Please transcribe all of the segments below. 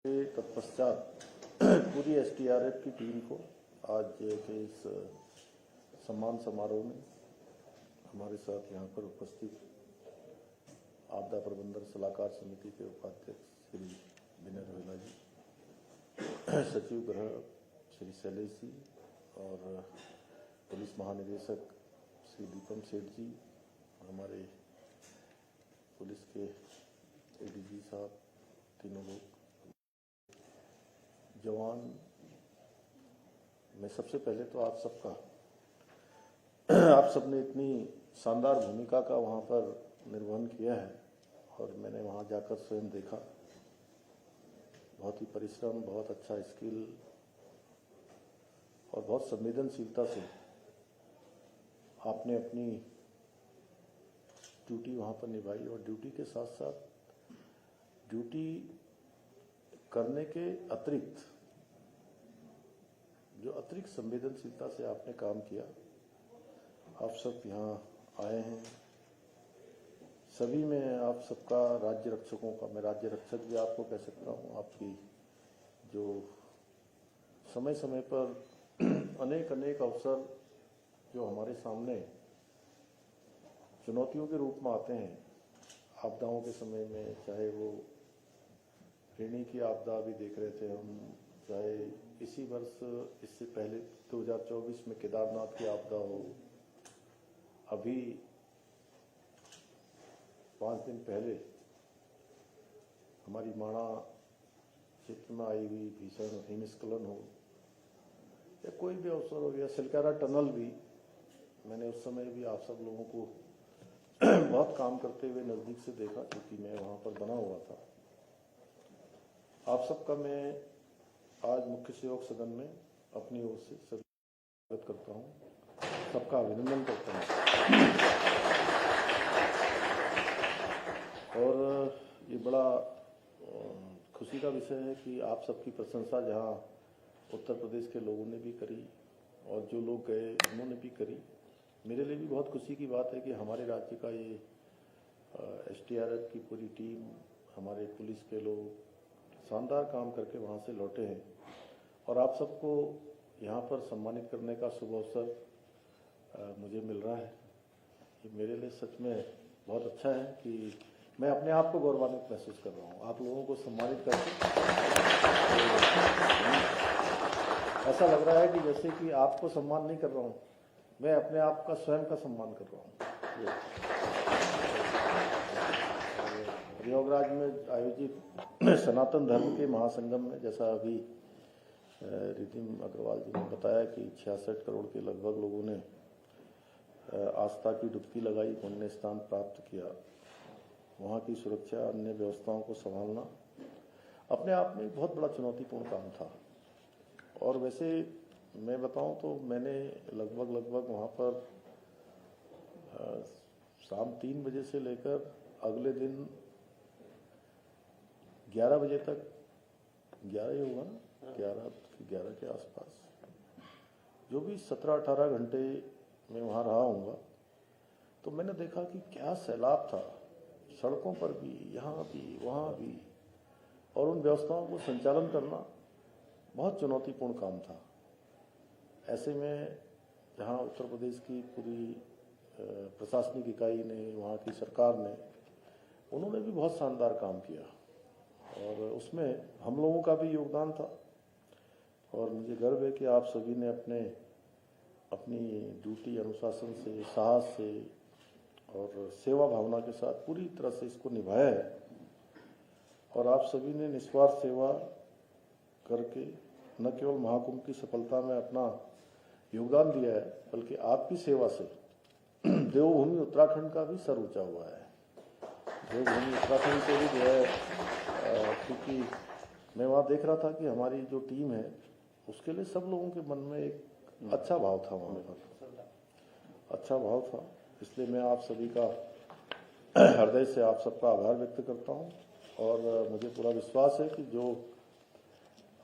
तत्पश्चात पूरी एसडीआरएफ की टीम को आज के इस सम्मान समारोह में हमारे साथ यहाँ पर उपस्थित आपदा प्रबंधन सलाहकार समिति के उपाध्यक्ष श्री विनय रोहिला जी, सचिव गृह श्री शैलेश जी और पुलिस महानिदेशक श्री दीपम सेठ जी, हमारे पुलिस के एडीजी साहब, तीनों लोग, जवान, मैं सबसे पहले तो आप सबने इतनी शानदार भूमिका का वहाँ पर निर्वहन किया है और मैंने वहाँ जाकर स्वयं देखा। बहुत ही परिश्रम, बहुत अच्छा स्किल और बहुत संवेदनशीलता से आपने अपनी ड्यूटी वहाँ पर निभाई और ड्यूटी के साथ साथ ड्यूटी करने के अतिरिक्त जो अतिरिक्त संवेदनशीलता से आपने काम किया। आप सब यहाँ आए हैं, सभी में आप सबका, राज्य रक्षकों का, मैं राज्य रक्षक भी आपको कह सकता हूँ, आपकी जो समय समय पर अनेक अवसर जो हमारे सामने चुनौतियों के रूप में आते हैं, आपदाओं के समय में, चाहे वो ऋणी की आपदा भी देख रहे थे हम, चाहे इसी वर्ष इससे पहले 2024 में केदारनाथ की आपदा हो, अभी 5 दिन पहले हमारी माणा क्षेत्र में आई हुई भीषण हिमस्खलन हो, या कोई भी अवसर हो, या सिलकारा टनल भी, मैंने उस समय भी आप सब लोगों को बहुत काम करते हुए नजदीक से देखा, क्योंकि मैं वहां पर बना हुआ था। आप सबका मैं आज मुख्य सहयोग सदन में अपनी ओर से स्वागत करता हूं, सबका अभिनंदन करता हूं। और ये बड़ा खुशी का विषय है कि आप सबकी प्रशंसा जहां उत्तर प्रदेश के लोगों ने भी करी और जो लोग गए उन्होंने भी करी, मेरे लिए भी बहुत खुशी की बात है कि हमारे राज्य का ये एसडीआरएफ की पूरी टीम, हमारे पुलिस के लोग शानदार काम करके वहाँ से लौटे हैं और आप सबको यहाँ पर सम्मानित करने का शुभ अवसर मुझे मिल रहा है। ये मेरे लिए सच में बहुत अच्छा है कि मैं अपने आप को गौरवान्वित महसूस कर रहा हूँ, आप लोगों को सम्मानित करके। ऐसा लग रहा है कि जैसे कि आपको सम्मान नहीं कर रहा हूँ, मैं अपने आप का स्वयं का सम्मान कर रहा हूँ। प्रयागराज में आयोजित सनातन धर्म के महासंगम में, जैसा अभी रितिम अग्रवाल जी ने बताया कि 66 करोड़ के लगभग लोगों ने आस्था की डुबकी लगाई, पुण्य स्थान प्राप्त किया। वहाँ की सुरक्षा, अन्य व्यवस्थाओं को संभालना अपने आप में बहुत बड़ा चुनौतीपूर्ण काम था। और वैसे मैं बताऊं तो मैंने लगभग वहाँ पर शाम 3 बजे से लेकर अगले दिन 11 बजे तक, 11 ही होगा ना, 11 के आसपास, जो भी 17-18 घंटे मैं वहाँ रहा हूँगा, तो मैंने देखा कि क्या सैलाब था, सड़कों पर भी, यहाँ भी, वहाँ भी, और उन व्यवस्थाओं को संचालन करना बहुत चुनौतीपूर्ण काम था। ऐसे में जहाँ उत्तर प्रदेश की पूरी प्रशासनिक इकाई ने, वहाँ की सरकार ने, उन्होंने भी बहुत शानदार काम किया और उसमें हम लोगों का भी योगदान था। और मुझे गर्व है कि आप सभी ने अपनी ड्यूटी अनुशासन से, साहस से और सेवा भावना के साथ पूरी तरह से इसको निभाया है। और आप सभी ने निस्वार्थ सेवा करके न केवल महाकुंभ की सफलता में अपना योगदान दिया है, बल्कि आपकी सेवा से देवभूमि उत्तराखंड का भी सर ऊंचा हुआ है। देवभूमि उत्तराखंड को भी जो है, क्योंकि मैं वहाँ देख रहा था कि हमारी जो टीम है उसके लिए सब लोगों के मन में एक अच्छा भाव था, वहाँ पर अच्छा भाव था। इसलिए मैं आप सभी का हृदय से आप सबका आभार व्यक्त करता हूँ। और मुझे पूरा विश्वास है कि जो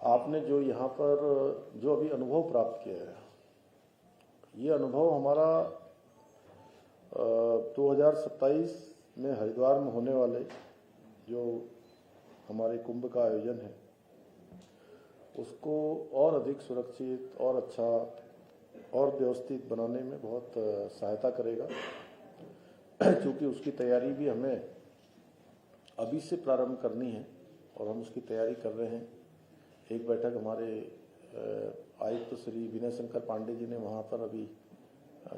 आपने जो यहाँ पर जो अभी अनुभव प्राप्त किया है, ये अनुभव हमारा 2027 में हरिद्वार में होने वाले जो हमारे कुंभ का आयोजन है, उसको और अधिक सुरक्षित और अच्छा और व्यवस्थित बनाने में बहुत सहायता करेगा। क्योंकि उसकी तैयारी भी हमें अभी से प्रारंभ करनी है और हम उसकी तैयारी कर रहे हैं। एक बैठक हमारे आयुक्त श्री विनय शंकर पांडे जी ने वहाँ पर अभी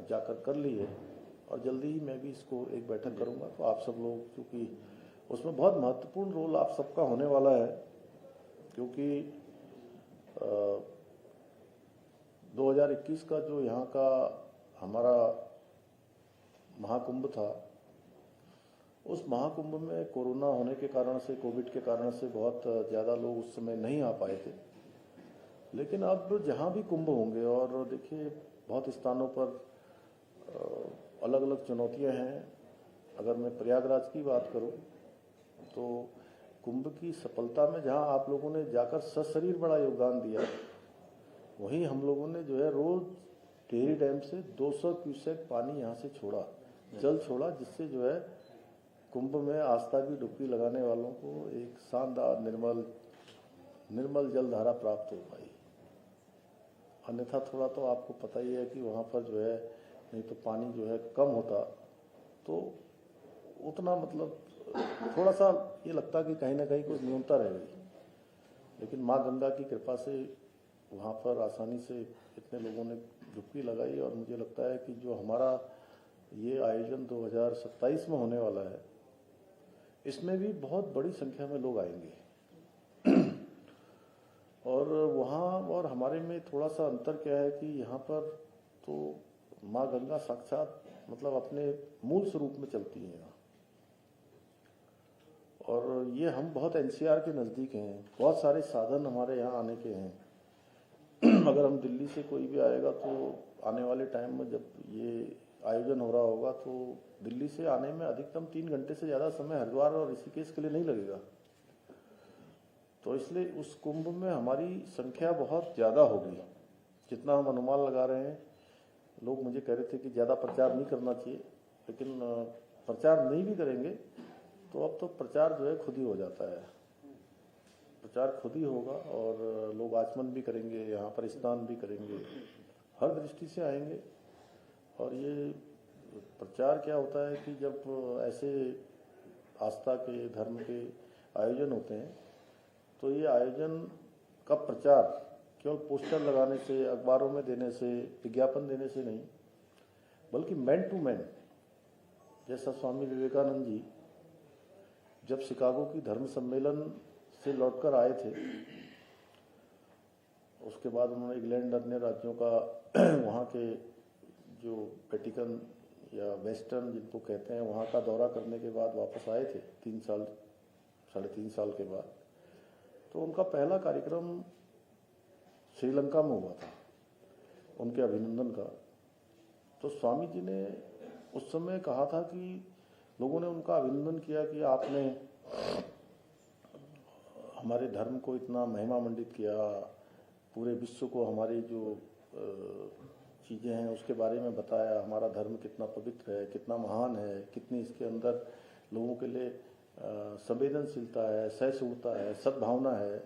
जाकर कर ली है और जल्दी ही मैं भी इसको एक बैठक करूँगा। तो आप सब लोग, क्योंकि उसमें बहुत महत्वपूर्ण रोल आप सबका होने वाला है, क्योंकि 2021 का जो यहाँ का हमारा महाकुंभ था, उस महाकुंभ में कोरोना होने के कारण से, कोविड के कारण से बहुत ज़्यादा लोग उस समय नहीं आ पाए थे। लेकिन अब जहाँ भी कुंभ होंगे, और देखिए बहुत स्थानों पर अलग अलग चुनौतियाँ हैं। अगर मैं प्रयागराज की बात करूँ तो कुंभ की सफलता में जहाँ आप लोगों ने जाकर सशरीर बड़ा योगदान दिया, वहीं हम लोगों ने जो है रोज टिहरी डैम से 200 क्यूसेक पानी यहाँ से छोड़ा, जल छोड़ा, जिससे जो है कुंभ में आस्था की डुबकी लगाने वालों को एक शानदार निर्मल जल धारा प्राप्त हो पाई। अन्यथा थोड़ा तो आपको पता ही है कि वहाँ पर जो है नहीं तो पानी जो है कम होता तो उतना मतलब थोड़ा सा ये लगता कि कहीं ना कहीं कुछ न्यूनता रह गई। लेकिन माँ गंगा की कृपा से वहाँ पर आसानी से इतने लोगों ने डुबकी लगाई और मुझे लगता है कि जो हमारा ये आयोजन 2027 में होने वाला है, इसमें भी बहुत बड़ी संख्या में लोग आएंगे। और वहाँ और हमारे में थोड़ा सा अंतर क्या है कि यहाँ पर तो माँ गंगा साक्षात मतलब अपने मूल स्वरूप में चलती है यहाँ, और ये हम बहुत एनसीआर के नज़दीक हैं, बहुत सारे साधन हमारे यहाँ आने के हैं। अगर हम दिल्ली से कोई भी आएगा तो आने वाले टाइम में जब ये आयोजन हो रहा होगा तो दिल्ली से आने में अधिकतम 3 घंटे से ज़्यादा समय हरिद्वार और ऋषिकेश के लिए नहीं लगेगा। तो इसलिए उस कुंभ में हमारी संख्या बहुत ज़्यादा होगी, जितना हम अनुमान लगा रहे हैं। लोग मुझे कह रहे थे कि ज़्यादा प्रचार नहीं करना चाहिए, लेकिन प्रचार नहीं भी करेंगे तो अब तो प्रचार जो है खुद ही हो जाता है। प्रचार खुद ही होगा और लोग आचमन भी करेंगे, यहाँ पर स्नान भी करेंगे, हर दृष्टि से आएंगे। और ये प्रचार क्या होता है कि जब ऐसे आस्था के धर्म के आयोजन होते हैं तो ये आयोजन का प्रचार केवल पोस्टर लगाने से, अखबारों में देने से, विज्ञापन देने से नहीं, बल्कि मैन टू मैन। जैसा स्वामी विवेकानंद जी जब शिकागो की धर्म सम्मेलन से लौटकर आए थे, उसके बाद उन्होंने इंग्लैंड अन्य राज्यों का वहाँ के जो वेटिकन या वेस्टर्न जिनको कहते हैं वहाँ का दौरा करने के बाद वापस आए थे 3.5 साल के बाद। तो उनका पहला कार्यक्रम श्रीलंका में हुआ था, उनके अभिनंदन का। तो स्वामी जी ने उस समय कहा था कि लोगों ने उनका अभिनंदन किया कि आपने हमारे धर्म को इतना महिमा मंडित किया, पूरे विश्व को हमारी जो चीज़ें हैं उसके बारे में बताया, हमारा धर्म कितना पवित्र है, कितना महान है, कितनी इसके अंदर लोगों के लिए संवेदनशीलता है, सहिष्णुता है, सद्भावना है,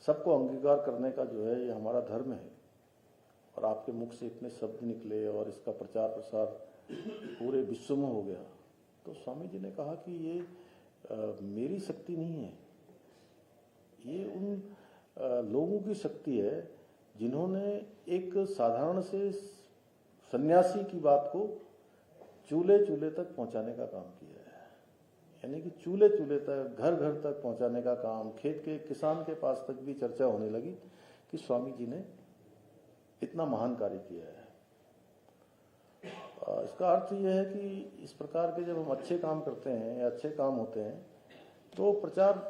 सबको अंगीकार करने का जो है ये हमारा धर्म है। और आपके मुख से इतने शब्द निकले और इसका प्रचार प्रसार पूरे विश्व में हो गया। तो स्वामी जी ने कहा कि ये मेरी शक्ति नहीं है, ये उन लोगों की शक्ति है जिन्होंने एक साधारण से सन्यासी की बात को चूल्हे तक पहुंचाने का काम किया है। यानी कि चूल्हे तक, घर तक पहुंचाने का काम, खेत के किसान के पास तक भी चर्चा होने लगी कि स्वामी जी ने इतना महान कार्य किया है। इसका अर्थ यह है कि इस प्रकार के जब हम अच्छे काम करते हैं या अच्छे काम होते हैं तो प्रचार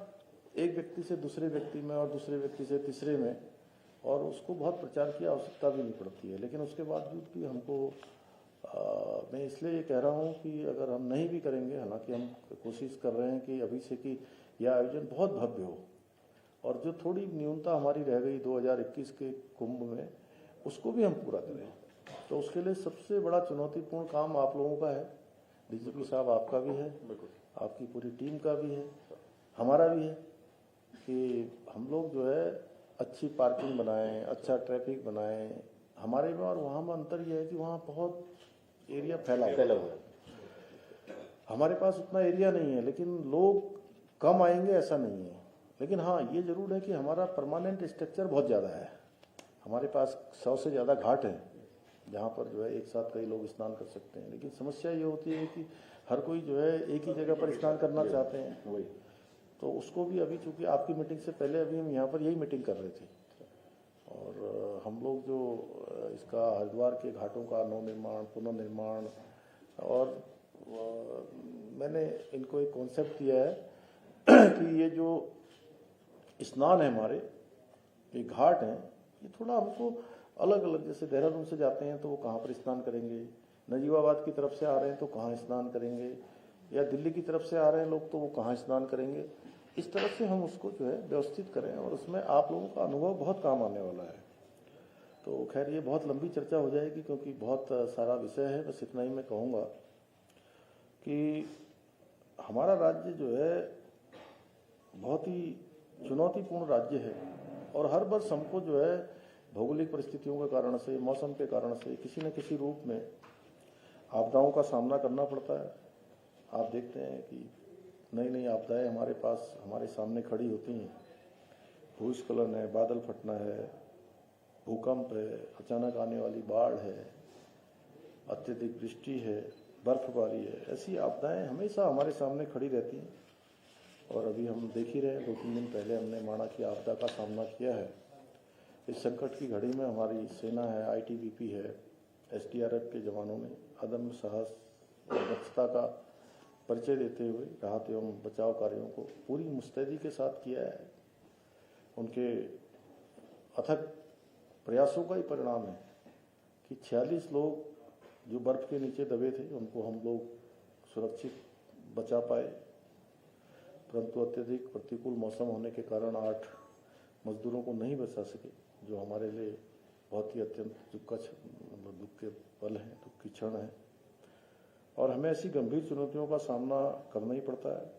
एक व्यक्ति से दूसरे व्यक्ति में और दूसरे व्यक्ति से तीसरे में, और उसको बहुत प्रचार की आवश्यकता भी नहीं पड़ती है। लेकिन उसके बावजूद भी हमको मैं इसलिए ये कह रहा हूँ कि अगर हम नहीं भी करेंगे, हालांकि हम कोशिश कर रहे हैं कि अभी से कि यह आयोजन बहुत भव्य हो, और जो थोड़ी न्यूनता हमारी रह गई 2021 के कुंभ में उसको भी हम पूरा करें। तो उसके लिए सबसे बड़ा चुनौतीपूर्ण काम आप लोगों का है, डीजीपी साहब आपका भी है, आपकी पूरी टीम का भी है, हमारा भी है, कि हम लोग जो है अच्छी पार्किंग बनाएं, अच्छा ट्रैफिक बनाएं। हमारे में और वहाँ में अंतर यह है कि वहाँ बहुत एरिया फैला हुआ है, हमारे पास उतना एरिया नहीं है, लेकिन लोग कम आएंगे ऐसा नहीं है। लेकिन हाँ, ये जरूर है कि हमारा परमानेंट स्ट्रक्चर बहुत ज़्यादा है। हमारे पास 100 से ज़्यादा घाट हैं जहाँ पर जो है एक साथ कई लोग स्नान कर सकते हैं। लेकिन समस्या ये होती है कि हर कोई जो है एक ही जगह पर स्नान करना चाहते हैं, वही तो उसको भी अभी चूंकि आपकी मीटिंग से पहले अभी हम यहाँ पर यही मीटिंग कर रहे थे, और हम लोग जो इसका हरिद्वार के घाटों का नवनिर्माण, पुनर्निर्माण, और मैंने इनको एक कॉन्सेप्ट दिया है कि ये जो स्नान है हमारे, ये घाट हैं, ये थोड़ा हमको अलग अलग, जैसे देहरादून से जाते हैं तो वो कहाँ पर स्नान करेंगे, नजीबाबाद की तरफ से आ रहे हैं तो कहाँ स्नान करेंगे, या दिल्ली की तरफ से आ रहे हैं लोग तो वो कहाँ स्नान करेंगे। इस तरह से हम उसको जो है व्यवस्थित करें, और उसमें आप लोगों का अनुभव बहुत काम आने वाला है। तो खैर ये बहुत लंबी चर्चा हो जाएगी क्योंकि बहुत सारा विषय है। बस इतना ही मैं कहूँगा कि हमारा राज्य जो है बहुत ही चुनौतीपूर्ण राज्य है, और हर वर्ष हमको जो है भौगोलिक परिस्थितियों के कारण से, मौसम के कारण से किसी न किसी रूप में आपदाओं का सामना करना पड़ता है। आप देखते हैं कि नई नई आपदाएं हमारे पास, हमारे सामने खड़ी होती हैं। भूस्खलन है, बादल फटना है, भूकंप है, अचानक आने वाली बाढ़ है, अत्यधिक वृष्टि है, बर्फबारी है। ऐसी आपदाएं हमेशा हमारे सामने खड़ी रहती हैं, और अभी हम देख ही रहे हैं, 2-3 दिन पहले हमने माणा की आपदा का सामना किया है। इस संकट की घड़ी में हमारी सेना है, आईटीबीपी है, एसडीआरएफ के जवानों ने अदम्य साहस और दक्षता का परिचय देते हुए राहत एवं बचाव कार्यों को पूरी मुस्तैदी के साथ किया है। उनके अथक प्रयासों का ही परिणाम है कि 46 लोग जो बर्फ के नीचे दबे थे उनको हम लोग सुरक्षित बचा पाए, परंतु अत्यधिक प्रतिकूल मौसम होने के कारण 8 मजदूरों को नहीं बचा सके, जो हमारे लिए बहुत ही अत्यंत दुख के पल हैं, दुख की क्षण है। और हमें ऐसी गंभीर चुनौतियों का सामना करना ही पड़ता है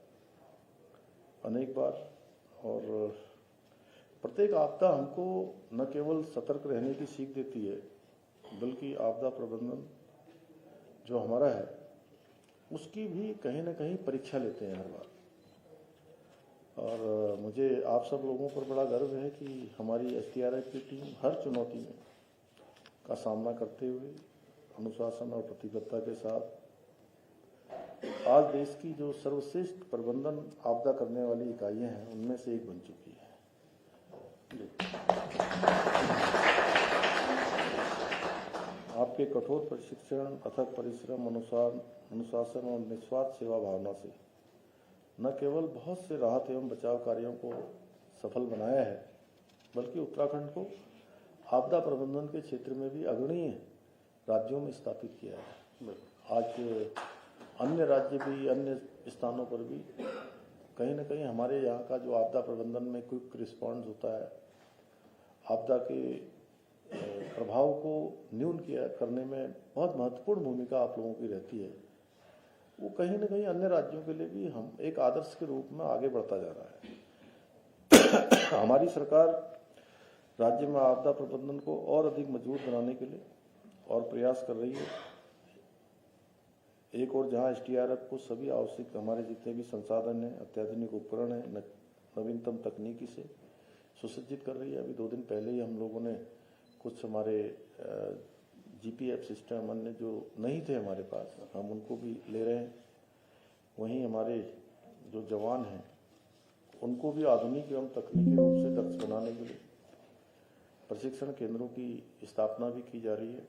अनेक बार, और प्रत्येक आपदा हमको न केवल सतर्क रहने की सीख देती है, बल्कि आपदा प्रबंधन जो हमारा है उसकी भी कहीं न कहीं परीक्षा लेते हैं हर बार। और मुझे आप सब लोगों पर बड़ा गर्व है कि हमारी एसडीआरएफ की टीम हर चुनौती में का सामना करते हुए अनुशासन और प्रतिबद्धता के साथ आज देश की जो सर्वश्रेष्ठ प्रबंधन आपदा करने वाली इकाइयां हैं उनमें से एक बन चुकी है। आपके कठोर प्रशिक्षण, अथक परिश्रम, अनुशासन और निस्वार्थ सेवा भावना से न केवल बहुत से राहत एवं बचाव कार्यों को सफल बनाया है, बल्कि उत्तराखंड को आपदा प्रबंधन के क्षेत्र में भी अग्रणीय राज्यों में स्थापित किया है। आज अन्य राज्य भी, अन्य स्थानों पर भी कहीं न कहीं हमारे यहाँ का जो आपदा प्रबंधन में क्विक रिस्पॉन्स होता है, आपदा के प्रभाव को न्यून करने में बहुत महत्वपूर्ण भूमिका आप लोगों की रहती है। वो कहीं न कहीं अन्य राज्यों के लिए भी हम एक आदर्श के रूप में आगे बढ़ता जा रहा है। हमारी सरकार राज्य में आपदा प्रबंधन को और अधिक मजबूत बनाने के लिए और प्रयास कर रही है। एक और जहां एसडीआरएफ को सभी आवश्यक हमारे जितने भी संसाधन हैं, अत्याधुनिक उपकरण हैं, नवीनतम तकनीकी से सुसज्जित कर रही है। अभी 2 दिन पहले ही हम लोगों ने कुछ हमारे जीपीएफ सिस्टम अन्य जो नहीं थे हमारे पास, हम उनको भी ले रहे हैं। वहीं हमारे जो जवान हैं उनको भी आधुनिक एवं तकनीकी रूप से दक्ष बनाने के लिए प्रशिक्षण केंद्रों की स्थापना भी की जा रही है।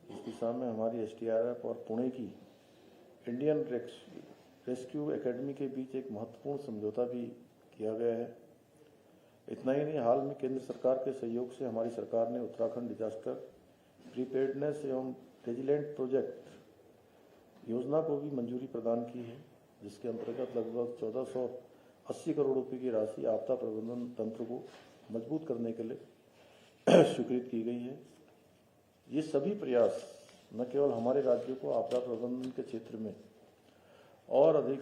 इस दिशा में हमारी एसडीआरएफ और पुणे की इंडियन रेस्क्यू एकेडमी के बीच एक महत्वपूर्ण समझौता भी किया गया है। इतना ही नहीं, हाल में केंद्र सरकार के सहयोग से हमारी सरकार ने उत्तराखंड डिजास्टर प्रीपेयर्डनेस एवं रेजिलेंट प्रोजेक्ट योजना को भी मंजूरी प्रदान की है, जिसके अंतर्गत लगभग 1480 करोड़ रुपए की राशि आपदा प्रबंधन तंत्र को मजबूत करने के लिए स्वीकृत की गई है। ये सभी प्रयास न केवल हमारे राज्य को आपदा प्रबंधन के क्षेत्र में और अधिक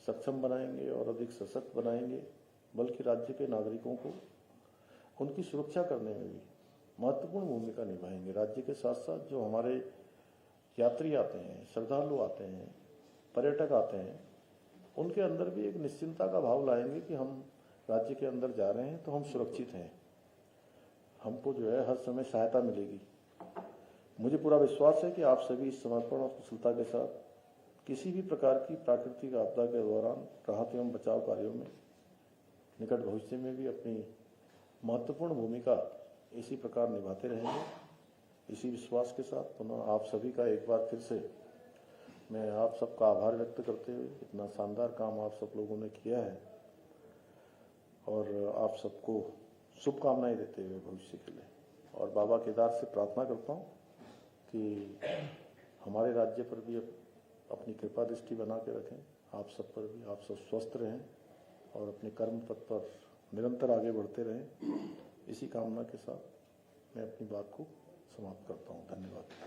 सक्षम बनाएंगे और अधिक सशक्त बनाएंगे, बल्कि राज्य के नागरिकों को उनकी सुरक्षा करने में भी महत्वपूर्ण भूमिका निभाएंगे। राज्य के साथ साथ जो हमारे यात्री आते हैं, श्रद्धालु आते हैं, पर्यटक आते हैं, उनके अंदर भी एक निश्चिंतता का भाव लाएंगे कि हम राज्य के अंदर जा रहे हैं तो हम सुरक्षित हैं, हमको जो है हर समय सहायता मिलेगी। मुझे पूरा विश्वास है कि आप सभी इस समर्पण और कुशलता के साथ किसी भी प्रकार की प्राकृतिक आपदा के दौरान राहत एवं बचाव कार्यों में निकट भविष्य में भी अपनी महत्वपूर्ण भूमिका इसी प्रकार निभाते रहेंगे। इसी विश्वास के साथ पुनः आप सभी का एक बार फिर से मैं आप सबका आभार व्यक्त करते हुए, इतना शानदार काम आप सब लोगों ने किया है और आप सबको शुभकामनाएं देते हुए भविष्य के लिए, और बाबा केदार से प्रार्थना करता हूँ कि हमारे राज्य पर भी अपनी कृपा दृष्टि बना के रखें, आप सब पर भी, आप सब स्वस्थ रहें और अपने कर्म पथ पर निरंतर आगे बढ़ते रहें। इसी कामना के साथ मैं अपनी बात को समाप्त करता हूँ। धन्यवाद।